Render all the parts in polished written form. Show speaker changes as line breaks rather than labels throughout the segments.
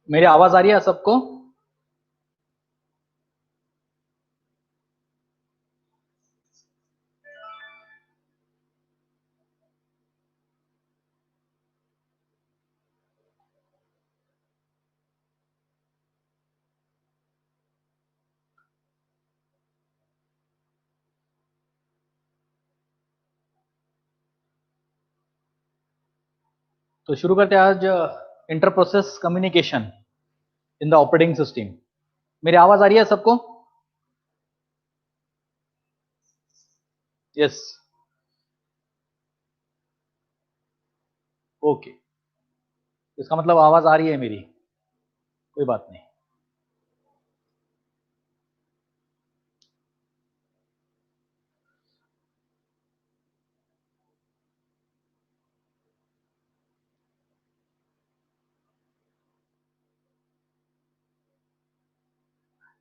मेरी आवाज आ रही है सबको? तो शुरू करते हैं आज inter process communication in the operating system. मेरी आवाज आ रही है सबको? यस। ओके, इसका मतलब आवाज आ रही है मेरी, कोई बात नहीं।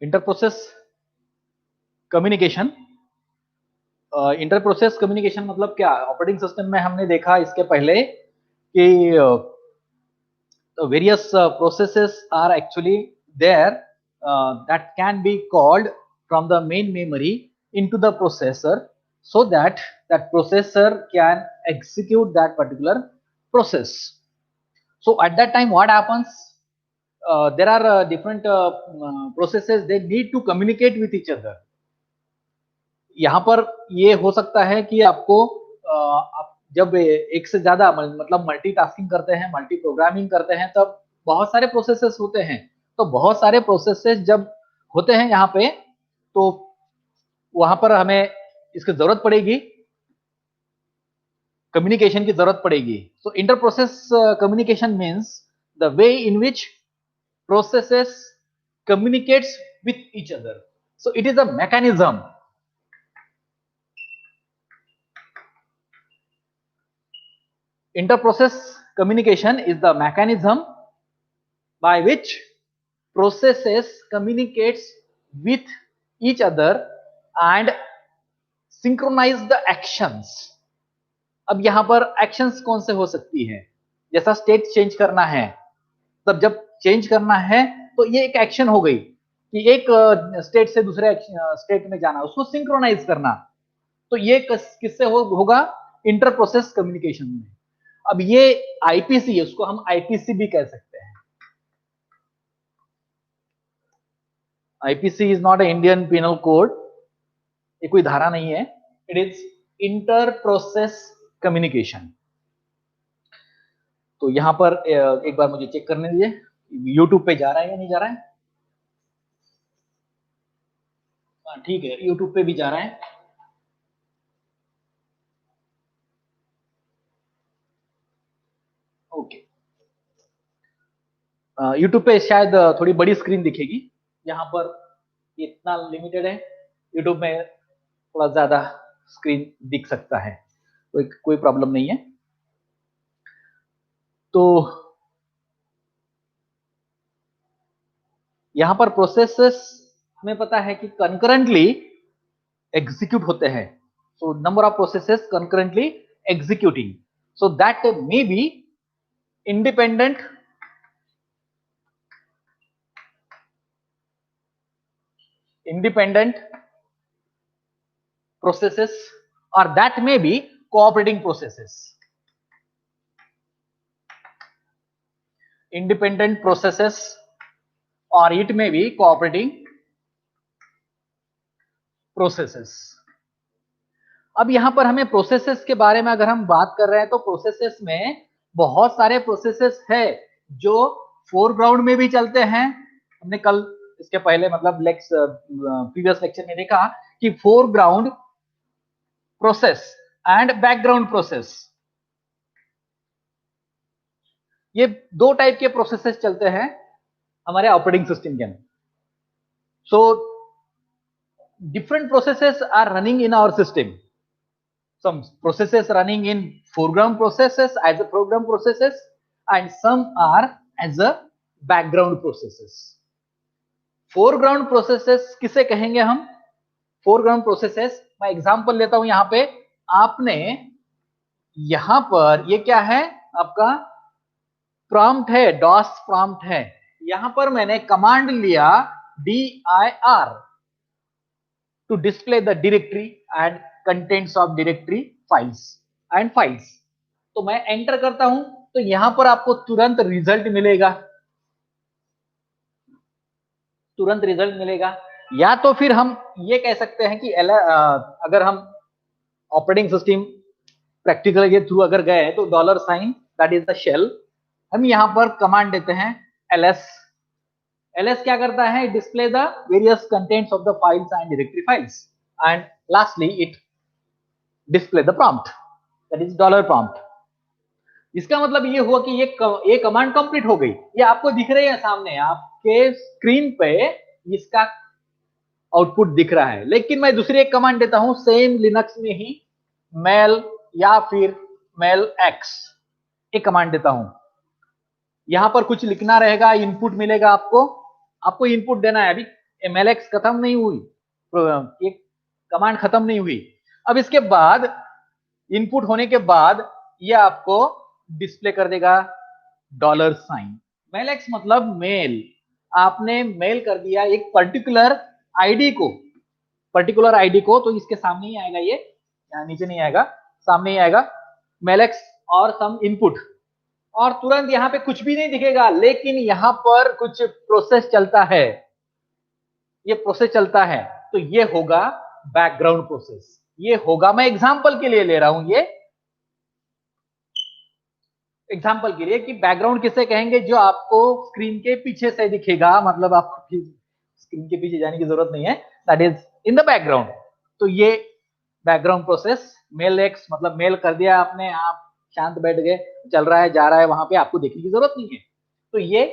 Inter process communication, inter process communication मतलब क्या? ऑपरेटिंग सिस्टम में हमने देखा इसके पहले कि various processes are actually there that can be called from the main memory into the processor, so that that processor can execute that particular process. So at that time what happens, there are different processes, they need to communicate with each other. यहाँ पर ये हो सकता है कि आपको आप जब एक से ज्यादा मतलब मल्टीटास्किंग करते हैं, मल्टी प्रोग्रामिंग करते हैं, तब बहुत सारे प्रोसेसेस होते हैं। तो बहुत सारे प्रोसेसेस जब होते हैं यहाँ पे, तो वहां पर हमें इसकी जरूरत पड़ेगी, कम्युनिकेशन की जरूरत पड़ेगी। So inter process communication means the way in which processes communicates with each other. So it is a mechanism. Interprocess communication is the mechanism by which processes communicates with each other and synchronize the actions. अब यहां पर actions कौन से हो सकती है? जैसा state change करना है, तब जब चेंज करना है तो ये एक एक्शन हो गई कि एक स्टेट से दूसरे स्टेट में जाना, उसको सिंक्रोनाइज करना। तो ये किससे होगा? इंटर प्रोसेस कम्युनिकेशन में। अब ये आईपीसी है, उसको हम आईपीसी भी कह सकते हैं। IPC is not a Indian penal code, ये कोई धारा नहीं है। It is inter process communication. तो यहां पर एक बार मुझे चेक करने दीजिए यूट्यूब पे जा रहा है या नहीं जा रहा है। ठीक है, यूट्यूब पे भी जा रहा है। ओके, यूट्यूब पे शायद थोड़ी बड़ी स्क्रीन दिखेगी, यहाँ पर इतना लिमिटेड है। यूट्यूब में थोड़ा ज्यादा स्क्रीन दिख सकता है, कोई प्रॉब्लम नहीं है। तो यहाँ पर प्रोसेसेस हमें पता है कि कंकरेंटली एग्जीक्यूट होते हैं। So number of processes concurrently executing, so that may B independent processes, or that may be cooperating processes. Independent processes or it may be cooperating processes. अब यहां पर हमें प्रोसेसेस के बारे में अगर हम बात कर रहे हैं, तो प्रोसेसेस में बहुत सारे प्रोसेसेस है जो फोरग्राउंड में भी चलते हैं। हमने कल इसके पहले मतलब प्रीवियस लेक्चर में देखा कि foreground process and background process, ये दो टाइप के प्रोसेसेस चलते हैं हमारे ऑपरेटिंग सिस्टम के अंदर। So different processes are running in our system. Some processes running in foreground processes as a program processes, and some are as a background processes. Foreground processes किसे कहेंगे हम? Foreground processes, मैं example लेता हूं। यहां पे आपने यहां पर ये क्या है? आपका प्रॉम्प्ट है, डॉस प्रॉम्प्ट है। यहां पर मैंने कमांड लिया dir to display the directory and contents of directory files and files. तो मैं एंटर करता हूं तो यहां पर आपको तुरंत रिजल्ट मिलेगा, तुरंत रिजल्ट मिलेगा। या तो फिर हम ये कह सकते हैं कि अगर हम ऑपरेटिंग सिस्टम प्रैक्टिकल के थ्रू अगर गए तो dollar sign that is the shell, हम यहां पर कमांड देते हैं ls। ls क्या करता है? Display the various contents of the files and directory files and lastly it display the prompt that is dollar prompt. इसका मतलब ये हुआ कि ये कमांड कंप्लीट हो गई। ये आपको दिख रही है सामने आपके स्क्रीन पे, इसका आउटपुट दिख रहा है। लेकिन मैं दूसरी एक कमांड देता हूं सेम लिनक्स में ही, मेल या फिर मेल एक्स, एक कमांड देता हूं। यहां पर कुछ लिखना रहेगा, इनपुट मिलेगा आपको, आपको इनपुट देना है। अभी mlx खत्म नहीं हुई, ये कमांड खत्म नहीं हुई। अब इसके बाद इनपुट होने के बाद ये आपको डिस्प्ले कर देगा डॉलर साइन। मेलएक्स मतलब मेल, आपने मेल कर दिया एक पर्टिकुलर आईडी को, पर्टिकुलर आईडी को, तो इसके सामने ही आएगा, ये यहाँ नीचे नहीं आएगा, सामने ही आएगा मेलएक्स और सम इनपुट, और तुरंत यहाँ पे कुछ भी नहीं दिखेगा, लेकिन यहाँ पर कुछ प्रोसेस चलता है, ये प्रोसेस चलता है। तो ये होगा बैकग्राउंड प्रोसेस, ये होगा, मैं एग्जांपल के लिए ले रहा हूं, ये एग्जांपल के लिए कि बैकग्राउंड किसे कहेंगे, जो आपको स्क्रीन के पीछे से दिखेगा, मतलब आपको स्क्रीन के पीछे जाने की जरूरत नहीं है, that is in the background. तो ये बैकग्राउंड प्रोसेस, मेल एक्स मतलब मेल कर दिया आपने, आप शांत बैठ गए, चल रहा है जा रहा है, वहां पे आपको देखने की जरूरत नहीं है, तो ये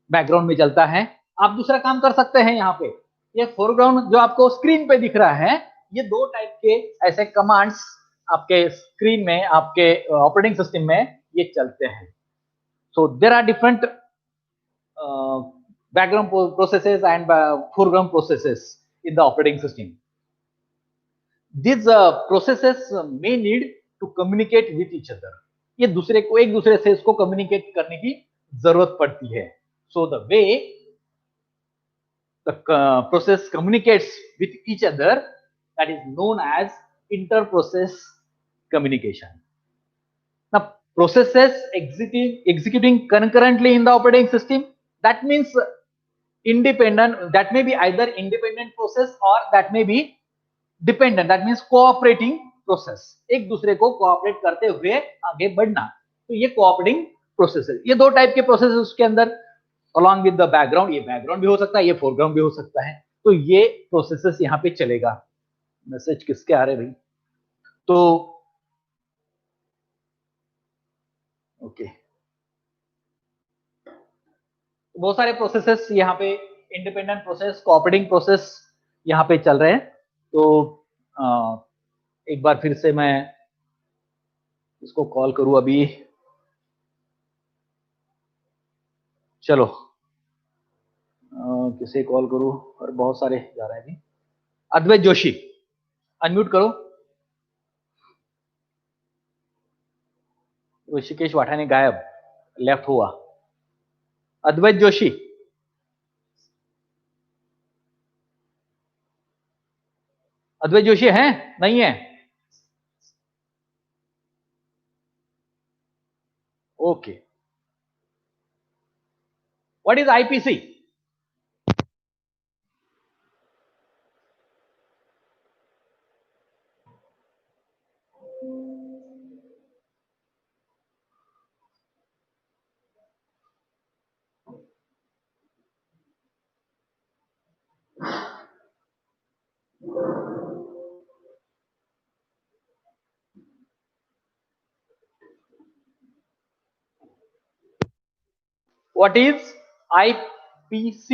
बैकग्राउंड में चलता है। आप दूसरा काम कर सकते हैं, यहाँ पे ये फोरग्राउंड जो आपको स्क्रीन पे दिख रहा है, ये दो टाइप के ऐसे कमांड्स आपके स्क्रीन में, आपके ऑपरेटिंग सिस्टम में ये चलते हैं। So there are different background processes and foreground processes in the operating system. These processes may need to communicate with each other. ये दूसरे को, एक दूसरे से इसको कम्युनिकेट करने की जरूरत पड़ती है। So the way the process communicates with each other, that is known as inter-process communication. Now, processes executing concurrently in the operating system, that means independent, that may be either independent process or that may be dependent, that means cooperating process, एक दूसरे को cooperate करते हुए आगे बढ़ना, तो ये cooperating process है। ये दो टाइप के प्रोसेस उसके अंदर, अलॉन्ग विद द बैकग्राउंड, ये बैकग्राउंड भी हो सकता है, ये फोरग्राउंड भी हो सकता है, तो ये प्रोसेसेस यहाँ पे चलेगा। मैसेज किसके आ रहे भाई? तो ओके, बहुत सारे प्रोसेसेस यहाँ पे, इंडिपेंडेंट प्रोसेस, कोऑपरेटिंग प्रोसेस यहाँ पे चल रहे हैं। तो एक बार फिर से मैं इसको कॉल करूं अभी, चलो किसे कॉल करूं, और बहुत सारे जा रहे हैं अभी। अद्वैत जोशी, अनम्यूट करो। ऋषिकेश वाठाने गायब, लेफ्ट हुआ। अद्वैत जोशी, अद्वैत जोशी है? नहीं है? Okay, what is IPC? What is IPC?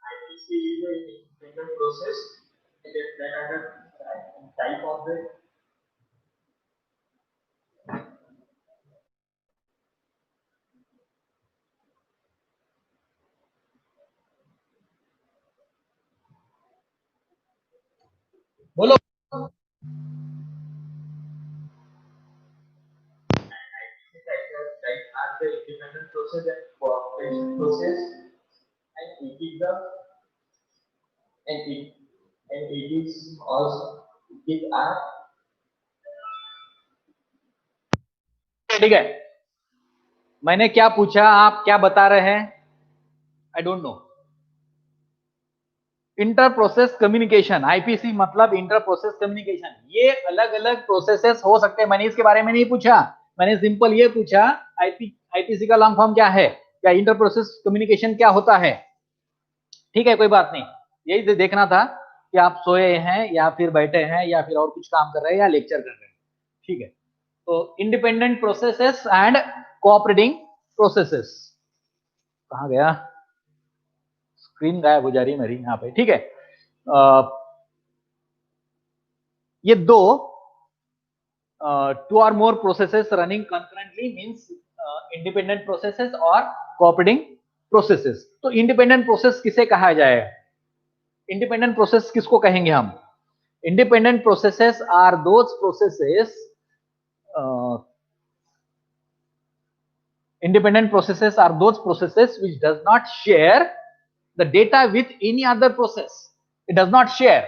IPC is a independent process that are the type of the बोलो। Type are the independent process that cooperate
process, and it is the and it is also it is a
ठीक है, मैंने क्या पूछा, आप क्या बता रहे हैं? I don't know. Inter process communication, IPC मतलब इंटर प्रोसेस कम्युनिकेशन। ये अलग अलग प्रोसेसेस हो सकते हैं, मैंने इसके बारे में नहीं पूछा, मैंने सिंपल ये पूछा आईपीसी का लॉन्ग फॉर्म क्या है, या इंटर प्रोसेस कम्युनिकेशन क्या होता है। ठीक है, कोई बात नहीं, यही देखना था कि आप सोए हैं या फिर बैठे हैं या फिर और कुछ काम कर रहे हैं या लेक्चर कर रहे हैं। ठीक है, तो independent processes and cooperating processes, कहाँ गया, स्क्रीन गायब हो जा रही है मेरी यहाँ पे। ठीक है, ये दो two or more processes running concurrently means independent processes और कोऑपरेटिंग प्रोसेसेस। तो इंडिपेंडेंट प्रोसेस किसे कहा जाए, इंडिपेंडेंट प्रोसेस किसको कहेंगे हम? Independent processes are those processes independent processes are those processes which does not share the data with any other process. It does not share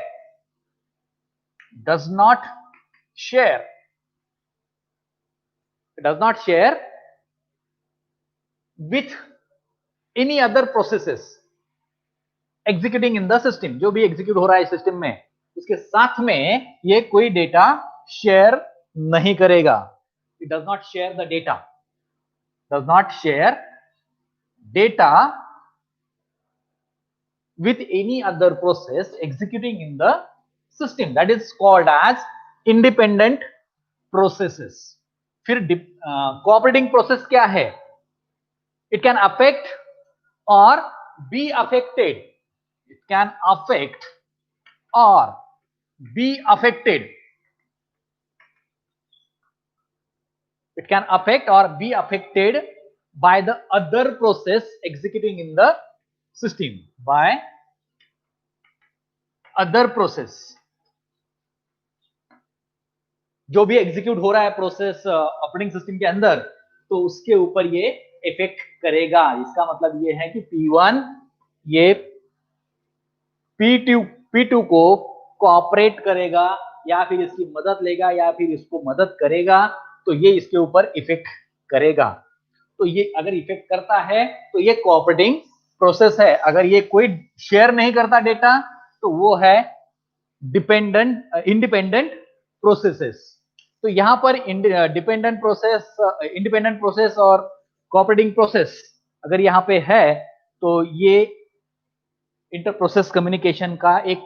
with any other processes executing in the system। जो भी execute हो रहा है system में, उसके साथ में ये कोई डेटा शेयर नहीं करेगा। It does not share the data, does not share data with any other process executing in the system, that is called as independent processes। फिर cooperating process क्या है? It can affect or be affected, it can affect or be affected, it can affect or be affected by the other process executing in the system, by other process। जो भी execute हो रहा है process operating system के अंदर, तो उसके ऊपर ये इफेक्ट करेगा। इसका मतलब ये है कि P1 ये P2 को कोऑपरेट करेगा या फिर इसकी मदद लेगा या फिर इसको मदद करेगा, तो ये इसके ऊपर इफेक्ट करेगा। तो ये अगर इफेक्ट करता है तो ये कोऑपरेटिंग प्रोसेस है। अगर ये कोई शेयर नहीं करता डेटा, तो वो है इंडिपेंडेंट प्रोसेसेस। तो यहां पर इंडिपेंडेंट प्रोसेस और कोऑपरेटिंग प्रोसेस अगर यहां पे है, तो ये इंटर प्रोसेस कम्युनिकेशन का एक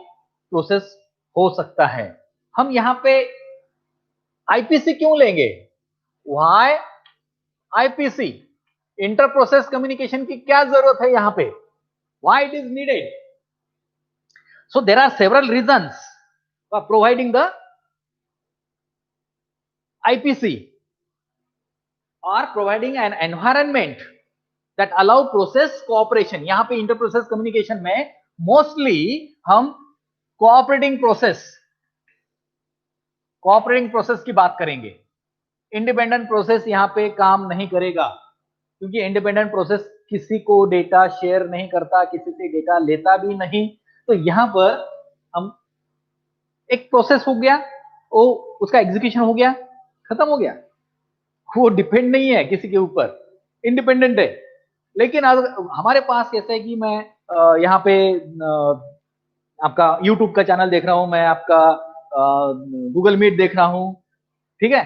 प्रोसेस हो सकता है। हम यहां पे आईपीसी क्यों लेंगे? Why IPC? Inter process communication की क्या जरूरत है यहां पे? Why it is needed? So there are several reasons for providing the IPC or providing an environment that allow process cooperation। यहां पे इंटर प्रोसेस कम्युनिकेशन में मोस्टली हम कोऑपरेटिंग प्रोसेस की बात करेंगे। इंडिपेंडेंट प्रोसेस यहां पे काम नहीं करेगा, क्योंकि इंडिपेंडेंट प्रोसेस किसी को डेटा शेयर नहीं करता, किसी से डेटा लेता भी नहीं। तो यहां पर हम एक प्रोसेस हो गया, वो उसका एग्जीक्यूशन हो गया, खत्म हो गया, वो डिपेंड नहीं है किसी के ऊपर, इंडिपेंडेंट है। लेकिन हमारे पास कैसे है कि मैं यहाँ पे आपका यूट्यूब का चैनल देख रहा हूँ, मैं आपका गूगल मीट देख रहा हूँ, ठीक है,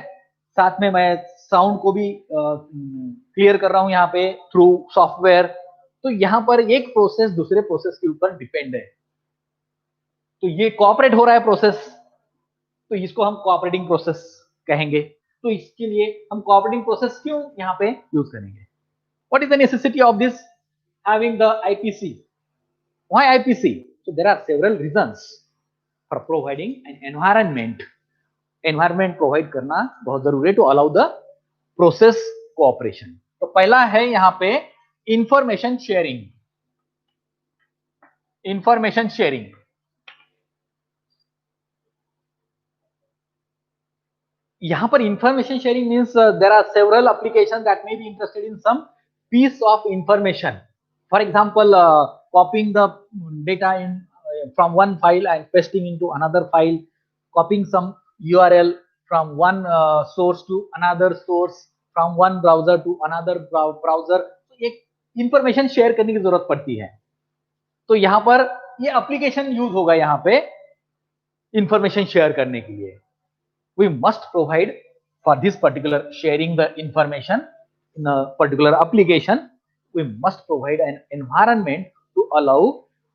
साथ में मैं साउंड को भी क्लियर कर रहा हूँ यहाँ पे थ्रू सॉफ्टवेयर। तो यहाँ पर एक प्रोसेस दूसरे प्रोसेस के ऊपर डिपेंड है, तो ये कोऑपरेट हो रहा है प्रोसेस, तो इसको हम कोऑपरेटिंग प्रोसेस कहेंगे। तो इसके लिए हम कोऑपरेटिंग प्रोसेस क्यों यहाँ पे यूज करेंगे? What is the necessity of this having the IPC? Why IPC? So there are several reasons for providing an environment provide करना बहुत जरूरी है to allow the process cooperation. तो पहला है यहाँ पे इंफॉर्मेशन शेयरिंग। यहाँ पर information sharing means there are several application that may be interested in some piece of information. For example, copying the data in from one file and pasting into another file, copying some URL from one source to another source, from one browser to another browser. तो एक information share करने की जरूरत पड़ती है, तो यहां पर ये एप्लीकेशन यूज होगा यहां पे इंफॉर्मेशन शेयर करने के लिए. We must provide for this particular sharing the information in a particular application. We must provide an environment to allow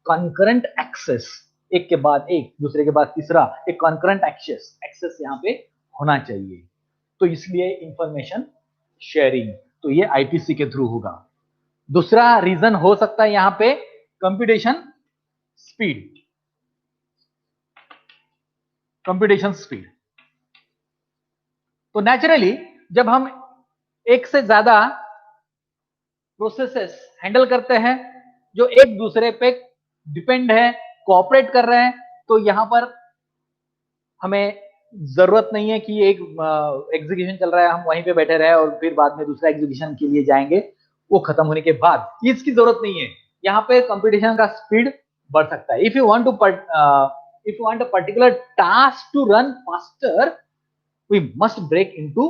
concurrent access. एक के बाद एक, दूसरे के बाद तीसरा, एक concurrent access यहाँ पे होना चाहिए. तो इसलिए इंफॉर्मेशन शेयरिंग, तो ये आईपीसी के थ्रू होगा. दूसरा रीजन हो सकता है यहाँ पे कंप्यूटेशन स्पीड. कंप्यूटेशन स्पीड, तो नेचुरली जब हम एक से ज्यादा प्रोसेसेस हैंडल करते हैं जो एक दूसरे पे डिपेंड है, कोऑपरेट कर रहे हैं, तो यहां पर हमें जरूरत नहीं है कि एक एग्जीक्यूशन चल रहा है हम वहीं पे बैठे रहे और फिर बाद में दूसरा एग्जीक्यूशन के लिए जाएंगे, वो खत्म होने के बाद, इसकी जरूरत नहीं है. यहाँ पे कंप्यूटेशन का स्पीड बढ़ सकता है. If you want a particular task to run faster, we must break into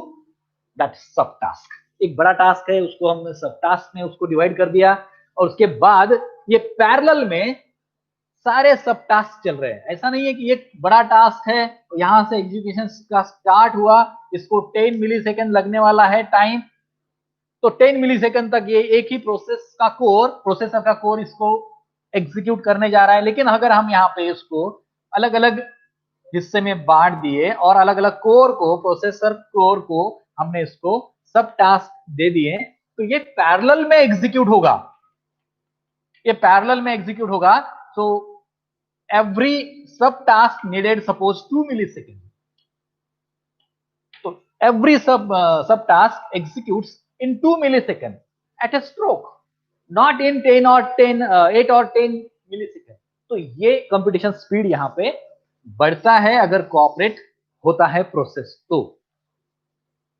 that sub task. एक बड़ा टास्क है, उसको हमने सब टास्क में उसको डिवाइड कर दिया और उसके बाद ये पैरेलल में सारे सब टास्क चल रहे हैं. ऐसा नहीं है कि एक बड़ा टास्क है तो यहां से एग्जीक्यूशन का स्टार्ट हुआ, इसको 10 मिलीसेकंड लगने वाला है टाइम, तो 10 मिलीसेकंड तक ये एक ही प्रोसेसर का कोर इसको एग्जीक्यूट करने जा रहा है. लेकिन अगर हम यहाँ पे इसको अलग अलग हिस्से में बांट दिए और अलग अलग कोर को, प्रोसेसर कोर को हमने इसको सब टास्क दे दिए, तो ये पैरेलल में एग्जीक्यूट होगा. ये पैरेलल में एग्जीक्यूट होगा. So every sub task needed suppose 2 millisecond, तो every sub task executes in 2 millisecond at a stroke, not in 8 और 10 मिलीसेकंड. तो ये कंप्यूटेशन स्पीड यहां पे बढ़ता है अगर कोऑपरेट होता है प्रोसेस. तो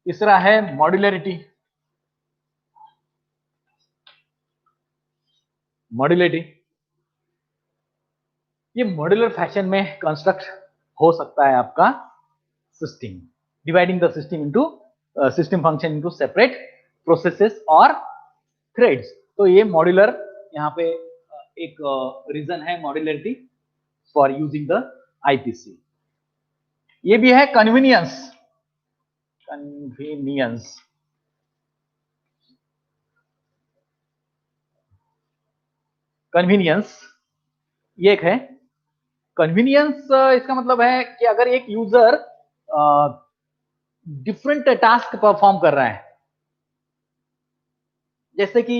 तीसरा है मॉड्यूलरिटी. ये मॉड्यूलर फैशन में कंस्ट्रक्ट हो सकता है आपका system, dividing the system into system function into separate processes और थ्रेड्स. तो ये मॉड्यूलर यहाँ पे एक रीजन है modularity for using the IPC. ये भी है कन्वीनियंस. ये एक है कन्वीनियंस. इसका मतलब है कि अगर एक यूजर डिफरेंट टास्क परफॉर्म कर रहा है, जैसे कि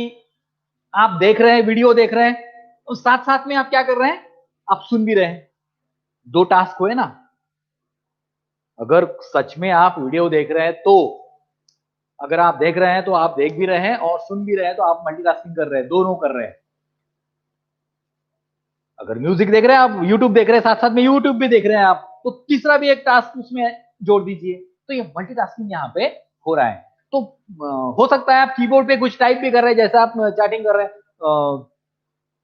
आप देख रहे हैं, वीडियो देख रहे हैं, और साथ साथ में आप क्या कर रहे हैं, आप सुन भी रहे हैं. 2 टास्क हुए ना. अगर सच में आप वीडियो देख रहे हैं तो, अगर आप देख रहे हैं तो आप देख भी रहे हैं और सुन भी रहे हैं, तो आप मल्टीटास्किंग कर रहे हैं, दोनों कर रहे हैं. अगर म्यूजिक देख रहे हैं आप, यूट्यूब देख रहे हैं, साथ साथ में यूट्यूब भी देख रहे हैं आप, तो तीसरा भी एक टास्क उसमें जोड़ दीजिए. तो ये मल्टीटास्किंग यहाँ पे हो रहा है. तो हो सकता है आप कीबोर्ड पे कुछ टाइप भी कर रहे हैं, जैसे आप चैटिंग कर रहे हैं,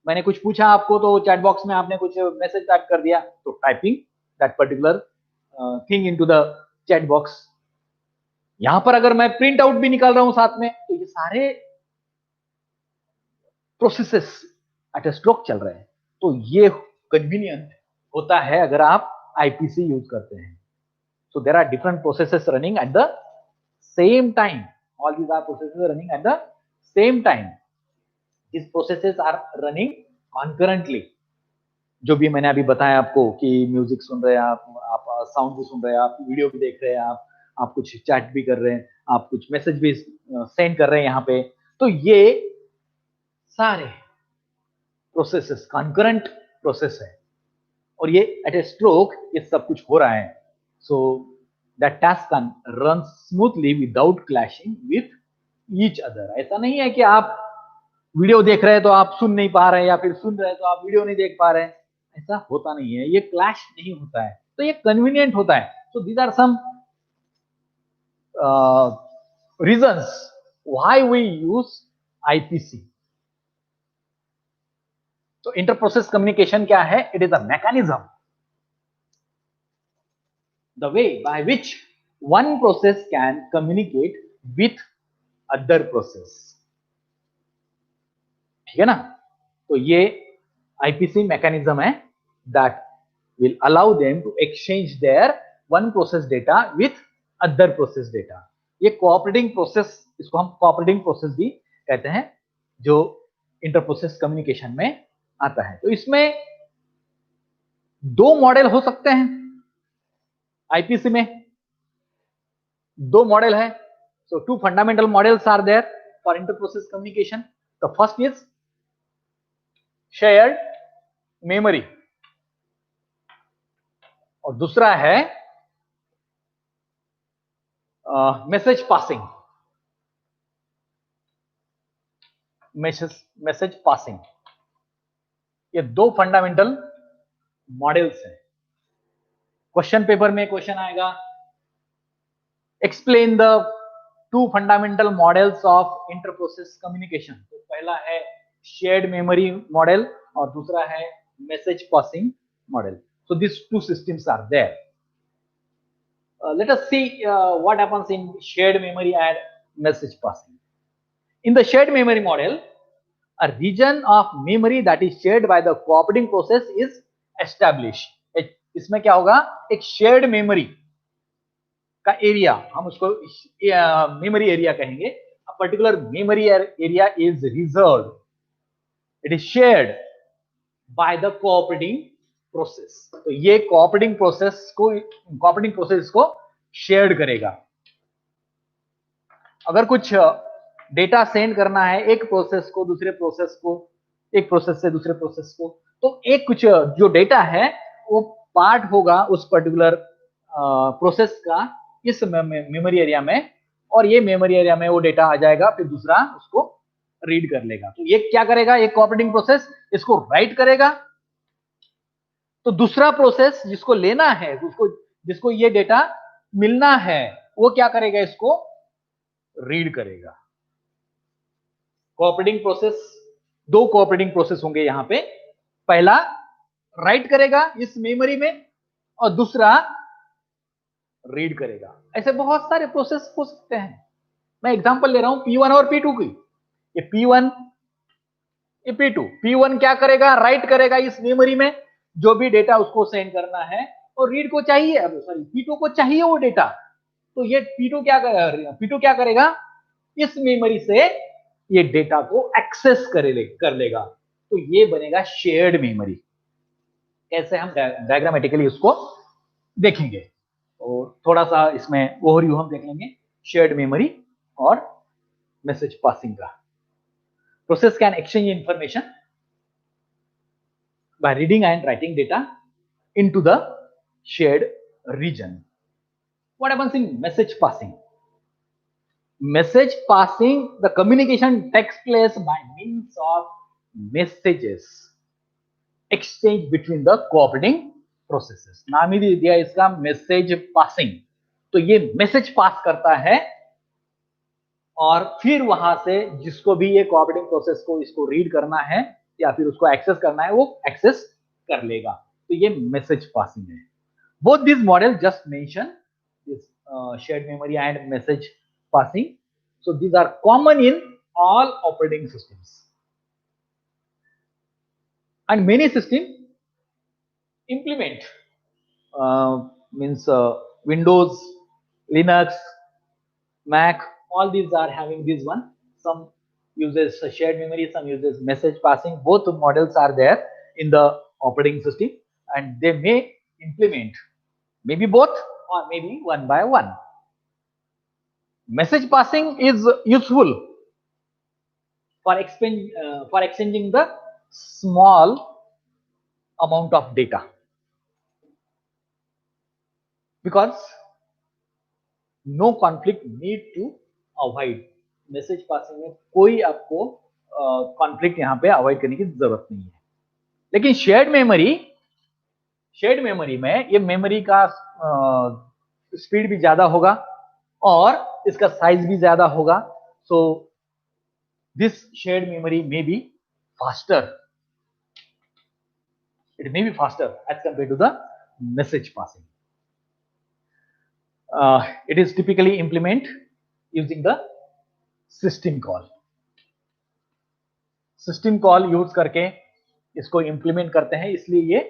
मैंने कुछ पूछा आपको तो चैट बॉक्स में आपने कुछ मैसेज टाइप कर दिया, तो typing that particular thing into the chat box. यहां पर अगर मैं प्रिंट आउट भी निकाल रहा हूं साथ में, तो ये सारे प्रोसेसेस एट ए स्ट्रोक चल रहे हैं. तो ये कन्वीनियंट होता है अगर आप आईपीसी यूज करते हैं. So there are different processes running at the same time. All these are processes running at the same time. These processes are running concurrently. जो भी मैंने अभी बताया आपको कि म्यूजिक सुन रहे हैं आप साउंड भी सुन रहे हैं, आप वीडियो भी देख रहे हैं, आप कुछ चैट भी कर रहे हैं, आप कुछ मैसेज भी सेंड कर रहे हैं यहाँ पे. तो ये सारे प्रोसेसेस कंकरेंट प्रोसेस है और ये एट ए स्ट्रोक ये सब कुछ हो रहा है. So that task can run smoothly without clashing with each other. ऐसा नहीं है कि आप वीडियो देख रहे हैं तो आप सुन नहीं पा रहे हैं, या फिर सुन रहे हैं तो आप वीडियो नहीं देख पा रहे हैं. ऐसा होता नहीं है, ये क्लैश नहीं होता है. तो ये कन्वीनियंट होता है. So these are some reasons why we use IPC. तो इंटर प्रोसेस कम्युनिकेशन क्या है? It is a mechanism, the way by which one process can communicate with other process. ठीक है ना? तो ये आईपीसी मैकेनिज्म है that will allow them to exchange their one process data with other process data. ये cooperating process, इसको हम cooperating process भी कहते हैं, जो इंटर प्रोसेस कम्युनिकेशन में आता है। तो इसमें दो मॉडल हो सकते हैं। आईपीसी में दो मॉडल है। So two fundamental models are there for inter process communication. The first is shared memory और दूसरा है मैसेज पासिंग। मैसेज पासिंग, ये दो फंडामेंटल मॉडल्स हैं। क्वेश्चन पेपर में क्वेश्चन आएगा, explain the two fundamental models of inter process communication. तो पहला है शेयर्ड मेमोरी मॉडल और दूसरा है message passing model. So this two systems are there. Let us see what happens in shared memory and message passing. In the shared memory model, a region of memory that is shared by the cooperating process is established. इसमें क्या होगा? एक shared memory का area, हम उसको memory area कहेंगे। A particular memory area is reserved. It is shared by the cooperating process. तो ये cooperating process को शेयर करेगा। अगर कुछ डेटा सेंड करना है एक प्रोसेस को दूसरे प्रोसेस को, एक प्रोसेस से दूसरे प्रोसेस को, तो एक कुछ जो डेटा है वो पार्ट होगा उस पर्टिकुलर प्रोसेस का इस मेमोरी एरिया में, और ये मेमोरी एरिया में वो डेटा आ जाएगा, फिर दूसरा उसको रीड कर लेगा। तो ये क्या करेगा? एक कोऑपरेटिंग प्रोसेस इसको राइट करेगा, तो दूसरा प्रोसेस जिसको लेना है, जिसको ये डेटा मिलना है, वो क्या करेगा? इसको रीड करेगा। कोऑपरेटिंग प्रोसेस, दो कोऑपरेटिंग प्रोसेस होंगे यहां पे। पहला राइट करेगा इस मेमोरी में और दूसरा रीड करेगा। ऐसे बहुत सारे प्रोसेस हो सकते हैं। मैं एग्जांपल ले रहा हूं P1 और P2 की। ये P1, ये P2। P1 क्या करेगा? राइट करेगा इस मेमोरी में जो भी डेटा उसको सेंड करना है, और रीड को चाहिए, सॉरी P2 को चाहिए वो डेटा, तो ये P2 क्या करेगा? इस मेमोरी से ये डेटा को एक्सेस कर लेगा। तो ये बनेगा शेयर्ड मेमोरी। कैसे? हम डायग्रामेटिकली उसको देखेंगे और थोड़ा सा इसमें ओवरव्यू हम देख लेंगे शेयर्ड मेमोरी और मैसेज पासिंग का। Process can exchange information by reading and writing data into the shared reason. What happens in message passing? Message passing, the communication takes place by means of messages exchange between the cooperating processes. नाम ही दिया इसका message passing. तो ये message pass करता है और फिर वहां से जिसको भी ये कोऑपरेटिंग प्रोसेस को इसको रीड करना है या फिर उसको एक्सेस करना है, वो एक्सेस कर लेगा। तो ये मैसेज पासिंग है। Both this model just mention, this shared memory and message passing. So these are common in all operating systems, and many systems implement means Windows, Linux, Mac, all these are having this one. Some uses shared memory, some uses message passing. Both models are there in the operating system, and they may implement maybe both or maybe one by one. Message passing is useful for exchanging the small amount of data, because no conflict need to avoid. Message passing में कोई आपको conflict यहां पे avoid करने की जरूरत नहीं है। लेकिन शेयर्ड मेमोरी में ये मेमोरी का स्पीड भी ज्यादा होगा और इसका साइज भी ज्यादा होगा। सो this shared memory may be faster. It may be faster as compared to the message passing. It is typically implemented using the system call. System call use करके इसको इंप्लीमेंट करते हैं, इसलिए ये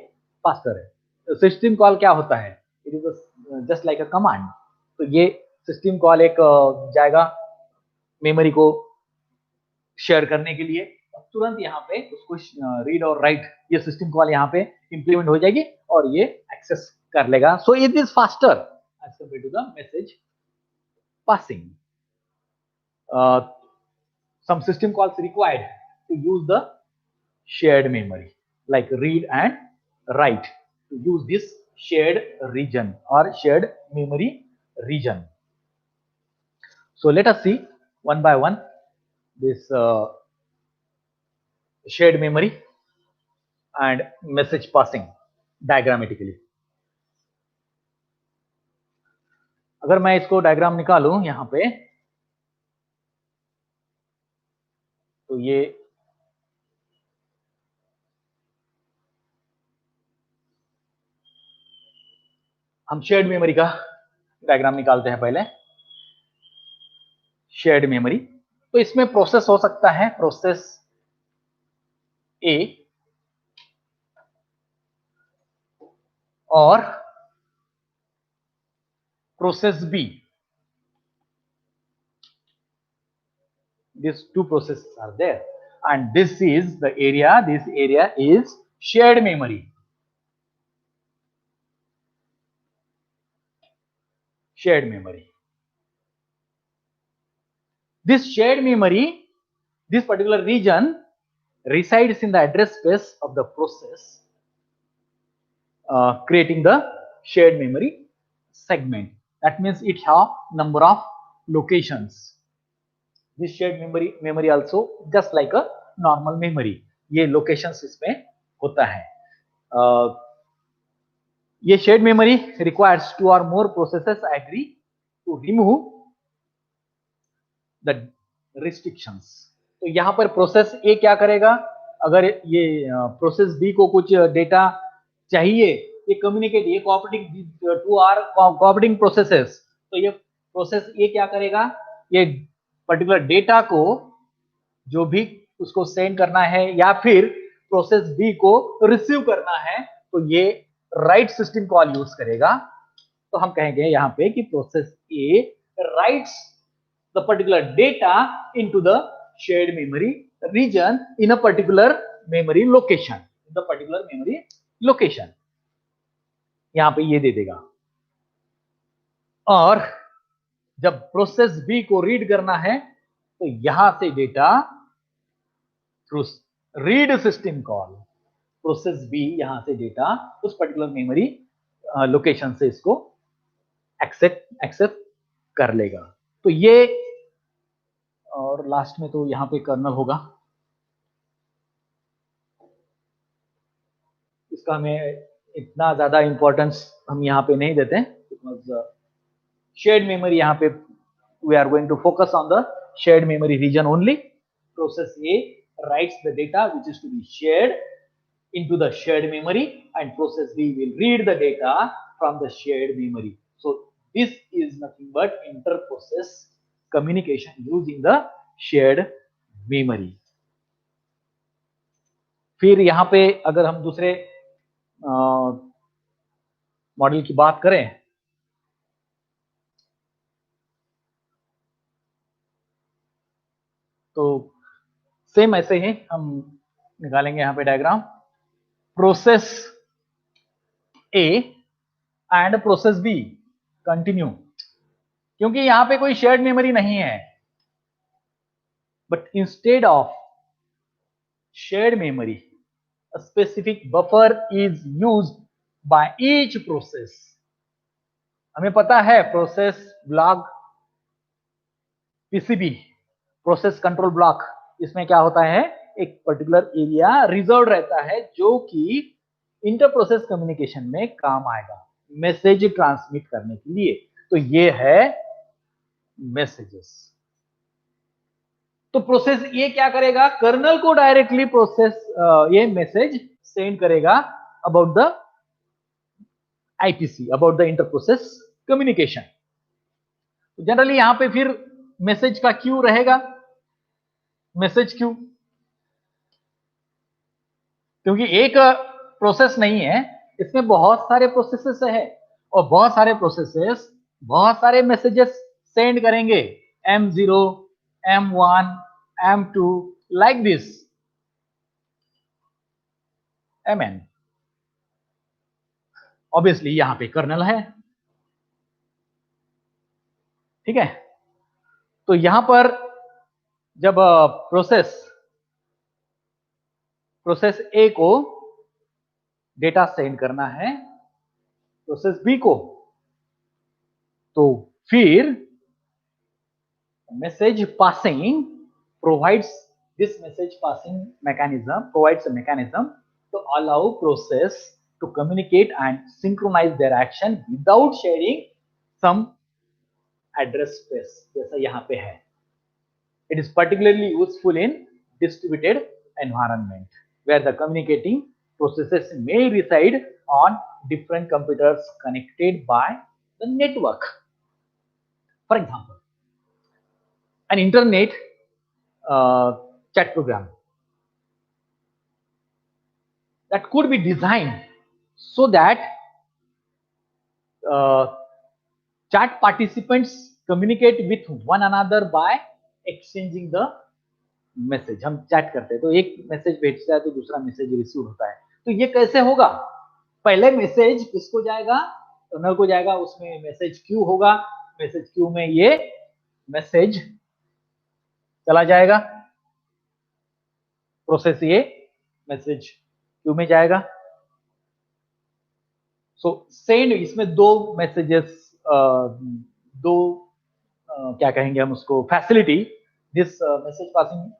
फास्टर है। सिस्टम कॉल क्या होता है? It is just like a command. तो ये सिस्टम कॉल एक जाएगा मेमोरी को शेयर करने के लिए, तुरंत यहाँ पे उसको रीड और राइट, ये सिस्टम कॉल यहाँ पे इंप्लीमेंट हो जाएगी और ये एक्सेस कर लेगा। So it is faster as compare to the message passing. some system calls required to use the shared memory like read and write, to use this shared region or shared memory region. So let us see one by one this shared memory and message passing diagrammatically. अगर मैं इसको diagram निकालूं यहाँ पे, तो ये हम shared memory का डायग्राम निकालते हैं पहले। शेयर्ड मेमोरी, तो इसमें प्रोसेस हो सकता है प्रोसेस ए और process B. These two processes are there, and this is the area, this area is shared memory. Shared memory. This shared memory, this particular region resides in the address space of the process, creating the shared memory segment. That means it have number of locations. This shared memory also just like a normal memory, ये locations इसमें होता है। ये shared memory requires two or more processes agree to remove the restrictions. तो यहाँ पर process ए क्या करेगा? अगर ये प्रोसेस बी को कुछ डेटा चाहिए, ये कम्युनिकेट, ये cooperating two are cooperating processes, तो ये प्रोसेस ए क्या करेगा? ये पर्टिकुलर डेटा को जो भी उसको सेंड करना है या फिर प्रोसेस बी को रिसीव करना है, तो ये राइट सिस्टम कॉल यूज करेगा। तो हम कहेंगे यहाँ पे कि process A writes the particular data into the shared memory region in a particular memory location, in the particular memory location, यहाँ पे ये दे देगा। और जब प्रोसेस बी को रीड करना है, तो यहां से data through read system call, process B यहां से डेटा उस पर्टिकुलर मेमोरी लोकेशन से इसको एक्सेप्ट कर लेगा। तो ये, और लास्ट में तो यहां पे कर्नल होगा, इसका हमें इतना ज्यादा इंपॉर्टेंस हम यहाँ पे नहीं देते, बिकॉज शेयर्ड मेमोरी यहाँ पे we are going to focus on the shared memory region only. Process A writes the data which is to be shared into the shared memory, and process B will read the data from the shared memory. So this is nothing but inter-process communication using the shared memory. फिर यहाँ पे अगर हम दूसरे model की बात करें, तो सेम ऐसे ही हम निकालेंगे यहाँ पे diagram. Process A and process B continue, क्योंकि यहाँ पे कोई शेयर्ड मेमोरी नहीं है, but instead of shared memory a specific buffer is used by each process. हमें पता है process block PCB, process control block, इसमें क्या होता है, एक पर्टिकुलर एरिया रिजर्व रहता है जो कि इंटर प्रोसेस कम्युनिकेशन में काम आएगा, मैसेज ट्रांसमिट करने के लिए। तो ये है मैसेजेस। तो प्रोसेस ये क्या करेगा, कर्नल को डायरेक्टली ये मैसेज सेंड करेगा about the IPC, about the inter process communication. तो जनरली यहां पे फिर मैसेज का क्यू रहेगा, मैसेज क्यू, क्योंकि एक प्रोसेस नहीं है, इसमें बहुत सारे प्रोसेसेस है और बहुत सारे प्रोसेसेस बहुत सारे मैसेजेस सेंड करेंगे, M0, M1, M2 like this, Mn। Obviously यहां पे कर्नल है, ठीक है। तो यहां पर जब प्रोसेस ए को डेटा सेंड करना है प्रोसेस बी को, तो फिर message passing provides this message passing mechanism provides a mechanism to allow process to communicate and synchronize their action without sharing some address space, जैसा यहाँ पे है। It is particularly useful in distributed environment where the communicating processes may reside on different computers connected by the network. For example, an internet chat program that could be designed so that chat participants communicate with one another by exchanging the message. हम chat करते हैं तो एक message भेजता है तो दूसरा message receive होता है, तो ये कैसे होगा, पहले मैसेज किसको जाएगा, कर्नल को जाएगा, उसमें मैसेज क्यू होगा, मैसेज क्यू में ये मैसेज चला जाएगा, प्रोसेस ये मैसेज क्यू में जाएगा। सो सेंड, इसमें दो मैसेजेस, दो क्या कहेंगे हम उसको, facility, this message passing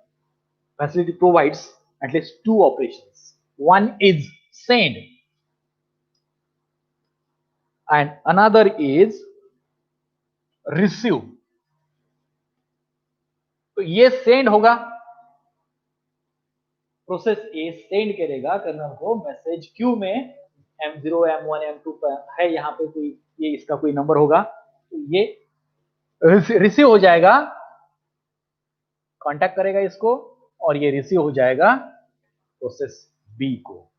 facility provides at least two operations. One is send and another is receive. तो ये सेंड होगा, प्रोसेस ए सेंड करेगा कर्नल को मैसेज क्यू में, M0, M1, M2 है, यहाँ पे कोई ये इसका कोई नंबर होगा, तो ये रिसीव हो जाएगा, कांटेक्ट करेगा इसको और ये रिसीव हो जाएगा प्रोसेस बी को।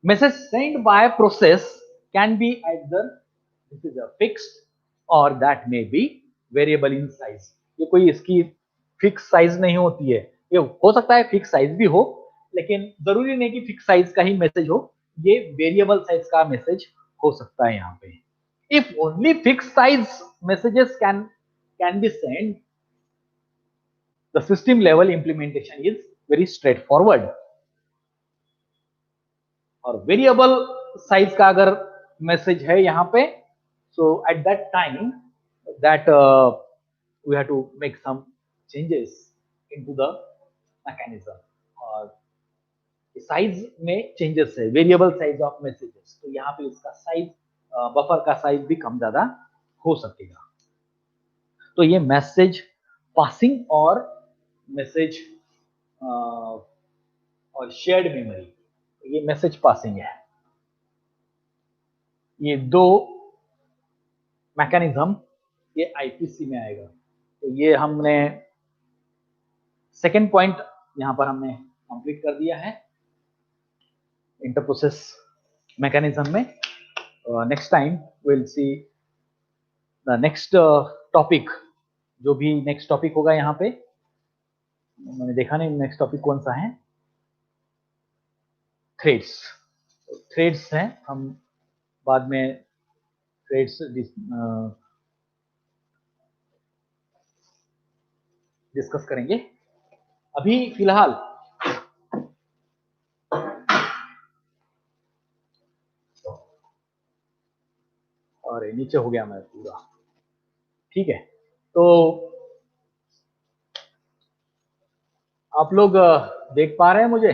Message sent by process can be either this is a fixed or that may be variable in size. ये कोई इसकी फिक्स साइज नहीं होती है, ये हो सकता है फिक्स साइज भी हो, लेकिन जरूरी नहीं कि फिक्स साइज का ही मैसेज हो, ये वेरिएबल साइज का मैसेज हो सकता है यहाँ पे। If only fixed size messages can be sent, the system level implementation is very straightforward. और वेरिएबल साइज का अगर मैसेज है यहाँ पे, so at that time that we have to make some changes into the mechanism, और size में changes है, variable size of messages, तो यहाँ पे इसका साइज, बफर का साइज भी कम ज्यादा हो सकेगा। तो ये मैसेज पासिंग और मैसेज और शेयर्ड मेमोरी, ये मैसेज पासिंग है, ये दो मैकेनिज्म ये आईपीसी में आएगा। तो ये हमने सेकेंड पॉइंट यहां पर हमने कंप्लीट कर दिया है इंटर प्रोसेस मैकेनिज्म में। Next time will see the next topic, जो भी नेक्स्ट टॉपिक होगा यहाँ पे, मैंने देखा नहीं नेक्स्ट टॉपिक कौन सा है, थ्रेड्स। थ्रेड्स हैं, हम बाद में थ्रेड्स डिस्कस करेंगे। अभी फिलहाल और नीचे हो गया मैं पूरा, ठीक है। तो आप लोग देख पा रहे हैं मुझे?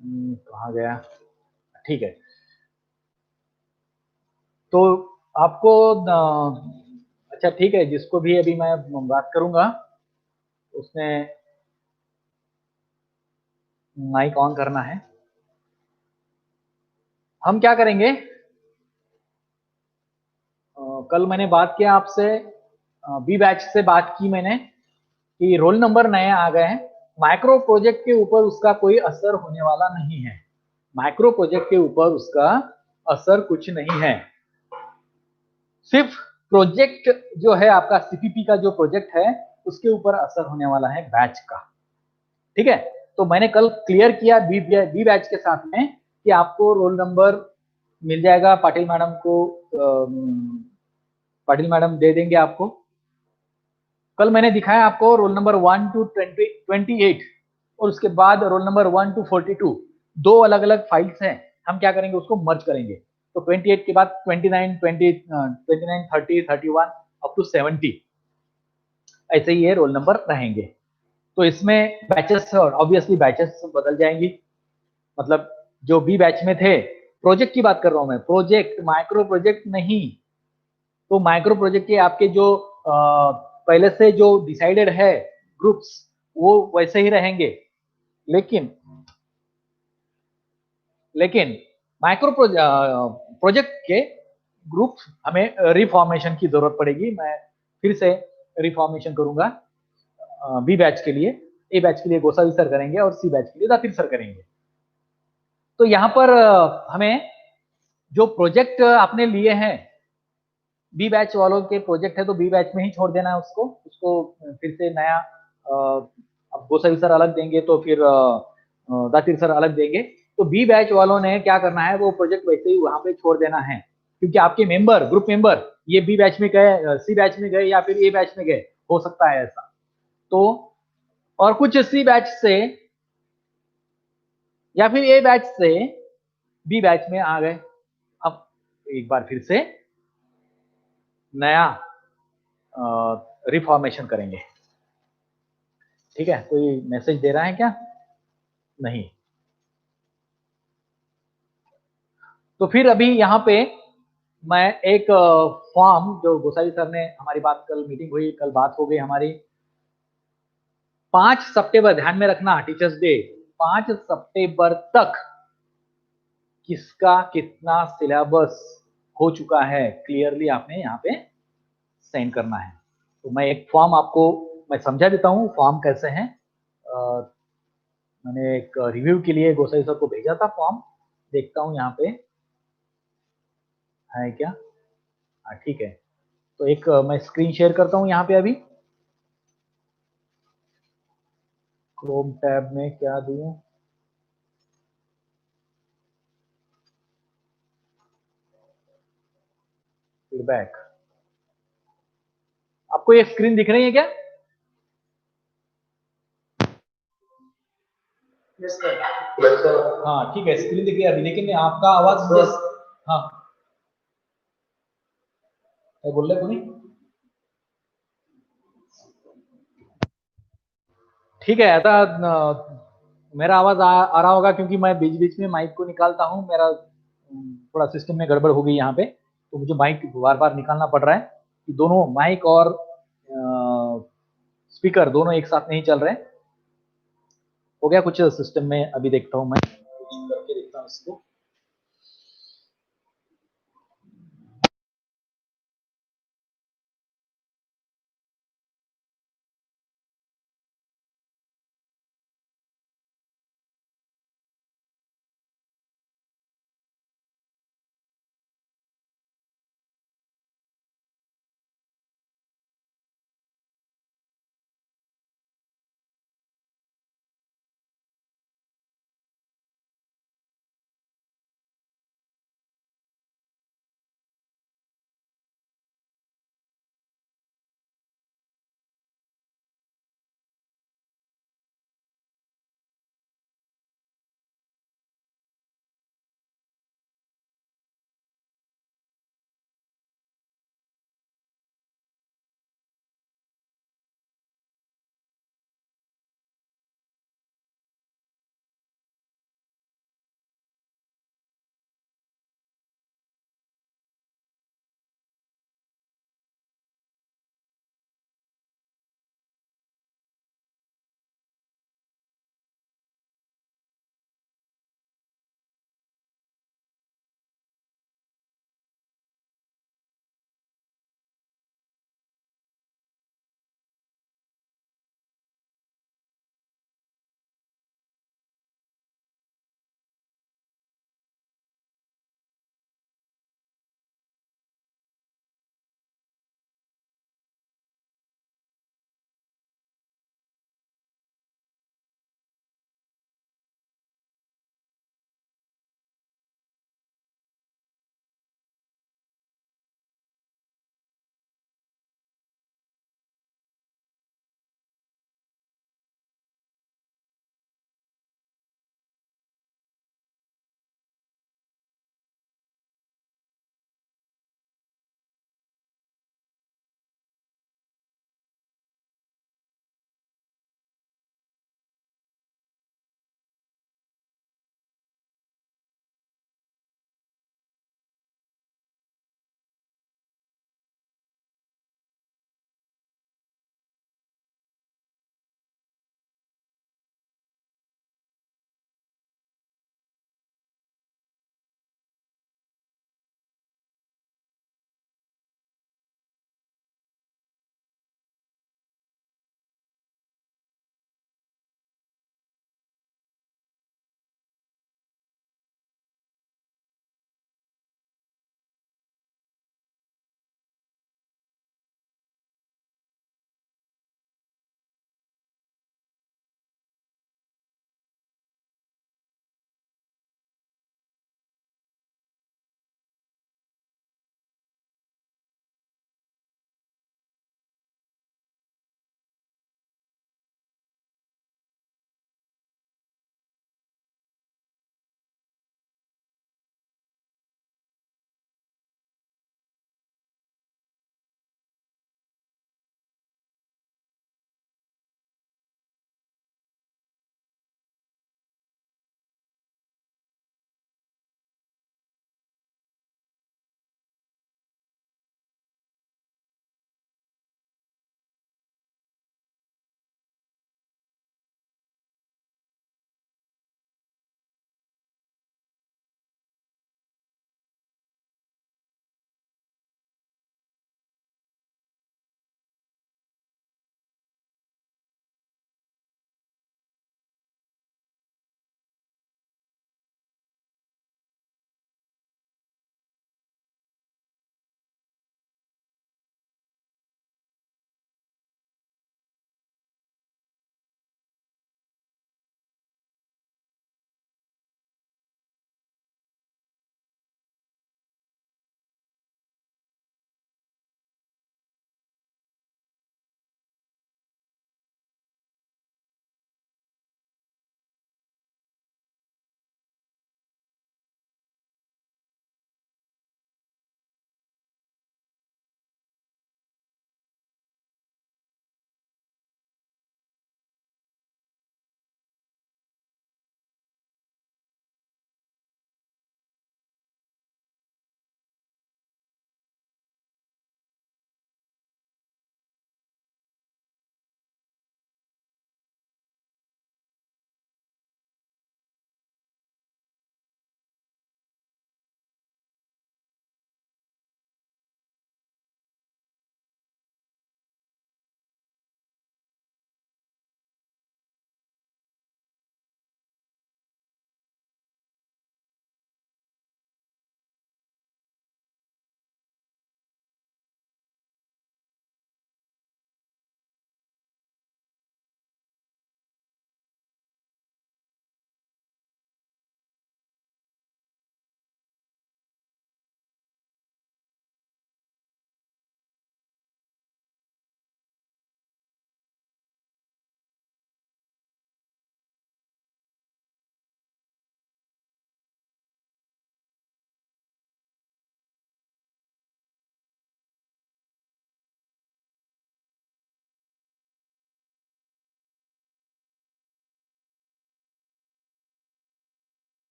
कहाँ गया, ठीक है। तो आपको अच्छा ठीक है, जिसको भी अभी मैं बात करूंगा उसने माइक ऑन करना है। हम क्या करेंगे, कल मैंने बात किया आपसे, बी बैच से बात की मैंने कि रोल नंबर नए आ गए हैं, माइक्रो प्रोजेक्ट के ऊपर उसका कोई असर होने वाला नहीं है, माइक्रो प्रोजेक्ट के ऊपर उसका असर कुछ नहीं है, सिर्फ प्रोजेक्ट जो है आपका सीपीपी का जो प्रोजेक्ट है उसके ऊपर असर होने वाला है बैच का, ठीक है। तो मैंने कल क्लियर किया बी बैच के साथ में कि आपको रोल नंबर मिल जाएगा, पाटिल मैडम को पाटिल मैडम दे देंगे आपको। कल मैंने दिखाया आपको रोल नंबर 1 to 28 और उसके बाद रोल नंबर 1 to 42, दो अलग अलग फाइल्स हैं, हम क्या करेंगे उसको मर्ज करेंगे। तो 28 के बाद 29, 30, 31 अप टू 70, ऐसे ही ये रोल नंबर रहेंगे। तो इसमें बैचेस और ऑब्वियसली बैचेस बदल जाएंगी, मतलब जो बी बैच में थे, प्रोजेक्ट की बात कर रहा हूं मैं, प्रोजेक्ट माइक्रो प्रोजेक्ट नहीं। तो माइक्रो प्रोजेक्ट के आपके जो पहले से जो डिसाइडेड है ग्रुप्स वो वैसे ही रहेंगे, लेकिन माइक्रो प्रोजेक्ट के ग्रुप हमें रिफॉर्मेशन की जरूरत पड़ेगी। मैं फिर से रिफॉर्मेशन करूंगा बी बैच के लिए, ए बैच के लिए गोसावी सर करेंगे और सी बैच के लिए दातिर सर करेंगे। तो यहाँ पर हमें जो प्रोजेक्ट आपने लिए हैं, बी बैच वालों के प्रोजेक्ट है तो बी बैच में ही छोड़ देना है उसको, फिर से नया अब गोसावी सर अलग देंगे तो फिर दातिर सर अलग देंगे। तो बी बैच वालों ने क्या करना है, वो प्रोजेक्ट वैसे ही वहां पे छोड़ देना है, क्योंकि आपके मेंबर ग्रुप मेंबर ये बी बैच में गए, सी बैच में गए या फिर ए बैच में गए, हो सकता है ऐसा। तो और कुछ सी बैच से या फिर ए बैच से बी बैच में आ गए। अब एक बार फिर से नया रिफॉर्मेशन करेंगे, ठीक है। कोई मैसेज दे रहा है क्या? नहीं। तो फिर अभी यहाँ पे मैं एक फॉर्म, जो गोसाई सर ने हमारी बात, कल मीटिंग हुई, कल बात हो गई हमारी, 5 सितंबर, ध्यान में रखना टीचर्स डे, 5 सितंबर तक किसका कितना सिलेबस हो चुका है क्लियरली आपने यहाँ पे सेंड करना है। तो मैं एक फॉर्म आपको मैं समझा देता हूँ फॉर्म कैसे है। मैंने एक रिव्यू के लिए गोसाई सर को भेजा था फॉर्म, देखता हूँ यहाँ पे है क्या। हाँ ठीक है, तो एक मैं स्क्रीन शेयर करता हूँ यहाँ पे अभी, क्रोम टैब में क्या दूँ, फीडबैक। आपको ये स्क्रीन दिख रही है क्या?
Yes, sir.
हाँ ठीक है, स्क्रीन दिख रही है अभी, लेकिन आपका आवाज मुझे, हाँ क्या बोल रहे कोई? ठीक है, ऐसा मेरा आवाज आ रहा होगा क्योंकि मैं बीच बीच में माइक को निकालता हूँ, मेरा थोड़ा सिस्टम में गड़बड़ हो गई यहाँ पे, तो मुझे माइक बार बार निकालना पड़ रहा है कि दोनों माइक और स्पीकर दोनों एक साथ नहीं चल रहे। हो गया कुछ सिस्टम में, अभी देखता हूँ मैं करके देखता हूँ इसको।